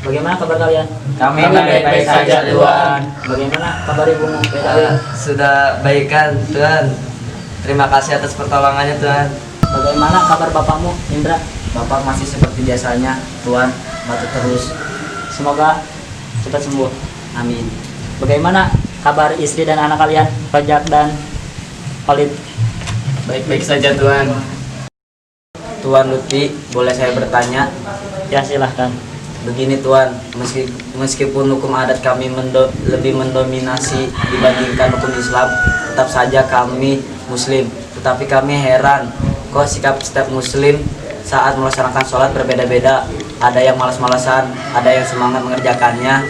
Bagaimana kabar kalian? Kami baik-baik saja Tuhan. Bagaimana kabar ibumu? Sudah baikan Tuhan. Terima kasih atas pertolongannya Tuhan. Bagaimana kabar bapakmu, Indra? Bapak masih seperti biasanya Tuhan, bantu terus. Semoga cepat sembuh. Amin. Bagaimana kabar istri dan anak kalian, Rojak dan Khalid? Baik-baik saja Tuhan. Tuhan Lutfi, boleh saya bertanya? Ya silahkan. Begini Tuhan, meskipun hukum adat kami lebih mendominasi dibandingkan hukum Islam, tetap saja kami Muslim. Tetapi kami heran, kok sikap setiap Muslim saat melaksanakan sholat berbeda-beda. Ada yang malas-malasan, ada yang semangat mengerjakannya,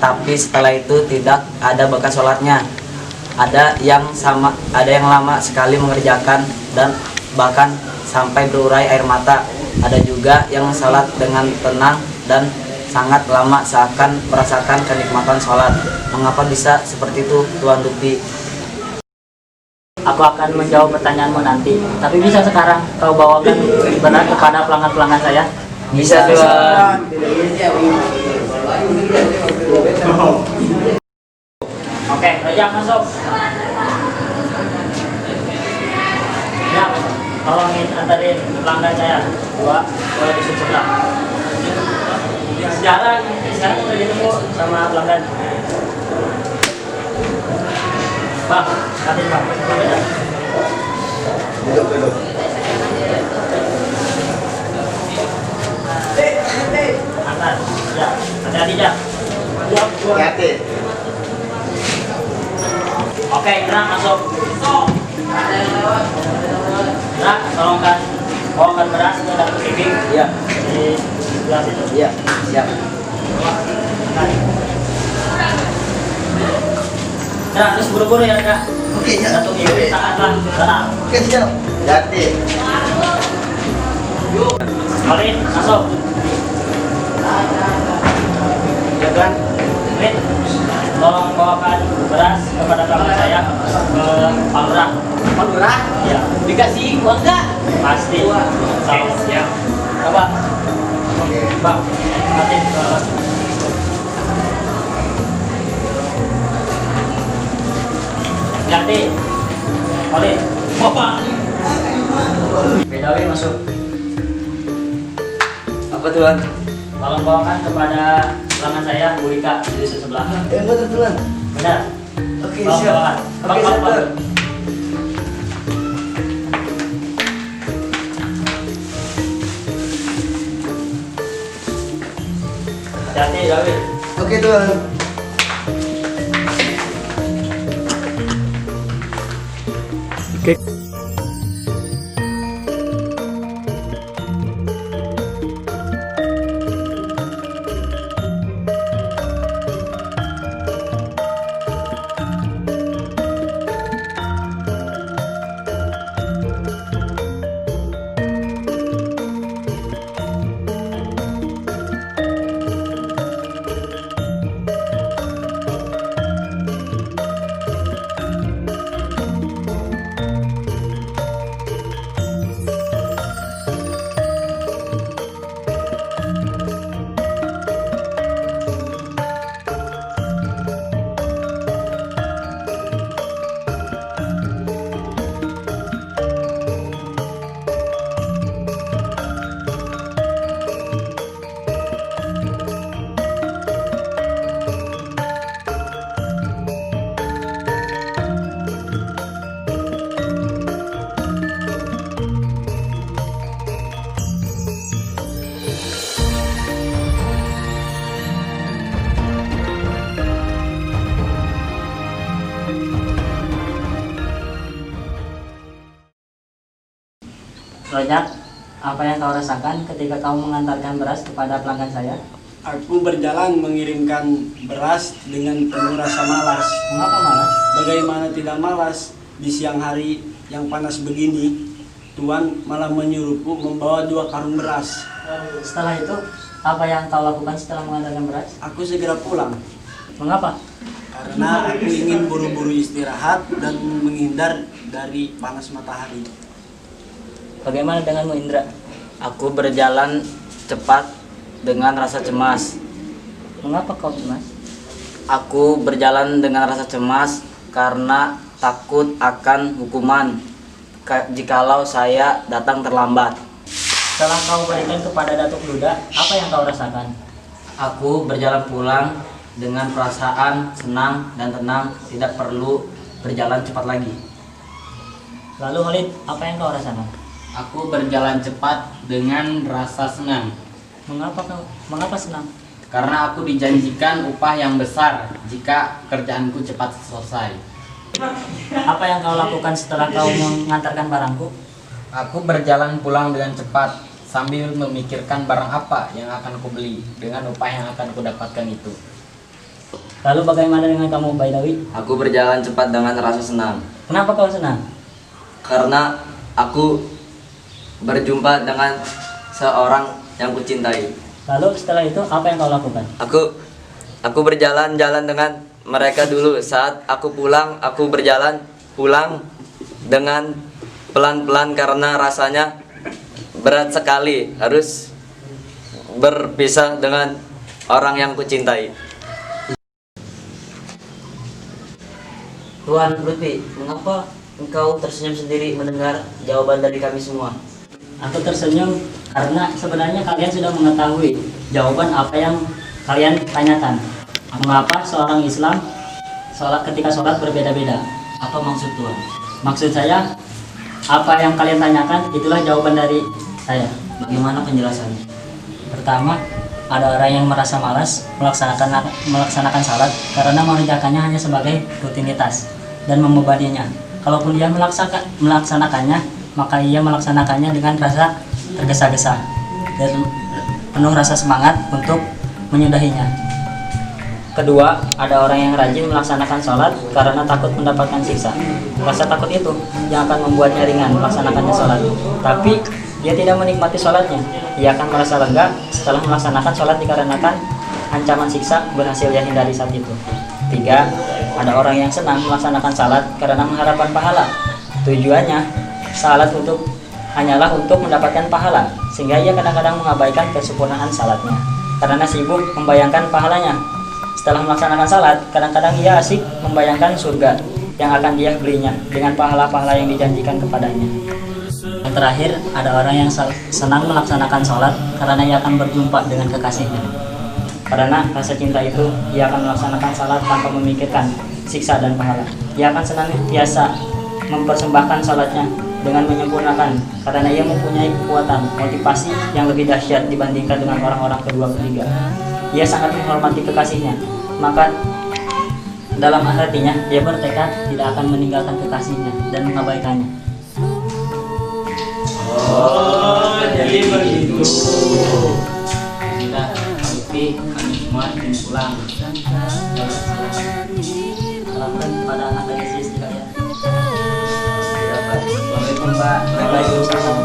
tapi setelah itu tidak ada bekas sholatnya. Ada yang lama sekali mengerjakan dan bahkan sampai berurai air mata. Ada juga yang sholat dengan tenang dan sangat lama seakan merasakan kenikmatan sholat. Mengapa bisa seperti itu Tuhan Lutfi? Aku akan menjawab pertanyaanmu nanti. Tapi bisa sekarang kau bawakan benar kepada pelanggan-pelanggan saya? Bisa Tuhan. Oke, Rojak masuk. Ya, tolongin antarin pelanggan saya. Dua di sebelah. Sekarang udah ditemu sama pelanggan. Bang, kasih bang, aja. Duduk. Antar, ya, hati-hati ya. Hati. Oke, Indra masuk. Indra, tolongkan bawakan beras ke dapur piring. Iya. Di sebelah situ. Iya, siap. Nah, terus buru-buru ya, Kak. Oke, ya. Satu minggu saatlah. Tenang. Oke, siap. Hati. Khalid, masuk. Ya kan? Khalid, tolong bawakan beras kepada pelanggan saya ke Pak Lurah. Pak Lurah? Iya. Dikasih uang nggak? Pasti. Oke, siap. Coba, Oke. Bang. Kasih ke Ganti. Khalid. Bapak. Bedawi masuk. Apa Tuhan? Tolong bawakan kepada pelanggan saya, Bu Rika, di sebelah. Betul Tuhan. Benar. Oke, Tolong siap. bawakan. Oke, siap, Tuhan. Hati-hati, Dawi. Oke, Tuhan. Rojak, apa yang kau rasakan ketika kau mengantarkan beras kepada pelanggan saya? Aku berjalan mengirimkan beras dengan penuh rasa malas. Mengapa malas? Bagaimana tidak malas? Di siang hari yang panas begini, Tuan malah menyuruhku membawa 2 karung beras. Setelah itu, apa yang kau lakukan setelah mengantarkan beras? Aku segera pulang Mengapa? karena aku ingin buru-buru istirahat dan menghindar dari panas matahari. Bagaimana denganmu Indra? Aku berjalan cepat dengan rasa cemas. Mengapa kau cemas? Aku berjalan dengan rasa cemas karena takut akan hukuman jikalau saya datang terlambat. Setelah kau berikan kepada Datuk Duda, apa yang kau rasakan? Aku berjalan pulang dengan perasaan senang dan tenang, tidak perlu berjalan cepat lagi. Lalu Khalid, apa yang kau rasakan? Aku berjalan cepat dengan rasa senang Mengapa senang? karena aku dijanjikan upah yang besar jika kerjaanku cepat selesai. Apa yang kau lakukan setelah kau mengantarkan barangku? Aku berjalan pulang dengan cepat sambil memikirkan barang apa yang akan aku beli dengan upah yang akan aku dapatkan itu. Lalu bagaimana dengan kamu Baidawi? Aku berjalan cepat dengan rasa senang Kenapa kau senang? karena aku berjumpa dengan seorang yang kucintai. Lalu setelah itu apa yang kau lakukan? Aku berjalan-jalan dengan mereka dulu. Saat aku pulang, aku berjalan pulang dengan pelan-pelan karena rasanya berat sekali harus berpisah dengan orang yang kucintai. Tuan Lutfi, mengapa engkau tersenyum sendiri mendengar jawaban dari kami semua? Aku tersenyum karena sebenarnya kalian sudah mengetahui jawaban apa yang kalian tanyakan. Mengapa seorang Islam ketika sholat berbeda-beda? Apa maksud Tuan? Maksud saya, apa yang kalian tanyakan itulah jawaban dari saya. Bagaimana penjelasannya? Pertama, ada orang yang merasa malas melaksanakan salat karena mengerjakannya hanya sebagai rutinitas dan membebaninya. Kalaupun dia melaksanakannya, maka ia melaksanakannya dengan rasa tergesa-gesa dan penuh rasa semangat untuk menyudahinya. Kedua, ada orang yang rajin melaksanakan sholat karena takut mendapatkan siksa. Rasa takut itu yang akan membuatnya ringan melaksanakannya sholat. Tapi dia tidak menikmati sholatnya. Ia akan merasa lega setelah melaksanakan sholat dikarenakan ancaman siksa berhasil ia hindari saat itu. Tiga, ada orang yang senang melaksanakan sholat karena mengharapkan pahala. Tujuannya, sholat hanyalah untuk mendapatkan pahala, sehingga ia kadang-kadang mengabaikan kesempurnaan sholatnya karena sibuk membayangkan pahalanya. Setelah melaksanakan salat, kadang-kadang ia asik membayangkan surga yang akan dia belinya dengan pahala-pahala yang dijanjikan kepadanya. Yang terakhir, ada orang yang senang melaksanakan sholat karena ia akan berjumpa dengan kekasihnya. Karena rasa cinta itu, ia akan melaksanakan salat tanpa memikirkan siksa dan pahala. Ia akan senantiasa mempersembahkan sholatnya dengan menyempurnakan karena ia mempunyai kekuatan motivasi yang lebih dahsyat dibandingkan dengan orang-orang kedua ketiga. Ia sangat menghormati kekasihnya, maka dalam hatinya ia bertekad tidak akan meninggalkan kekasihnya dan mengabaikannya. Oh, jadi begitu. Sudah, Lutfi, kami semua ingin pulang. Salamkan pada anak dari sis juga ya. Assalamualaikum, Pak. Waalaikumsalam.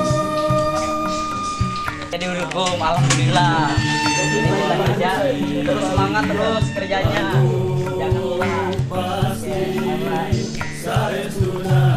Jadi hukum, alhamdulillah. Ini kita kerja, terus semangat terus kerjanya. Jangan lupa. Saya sudah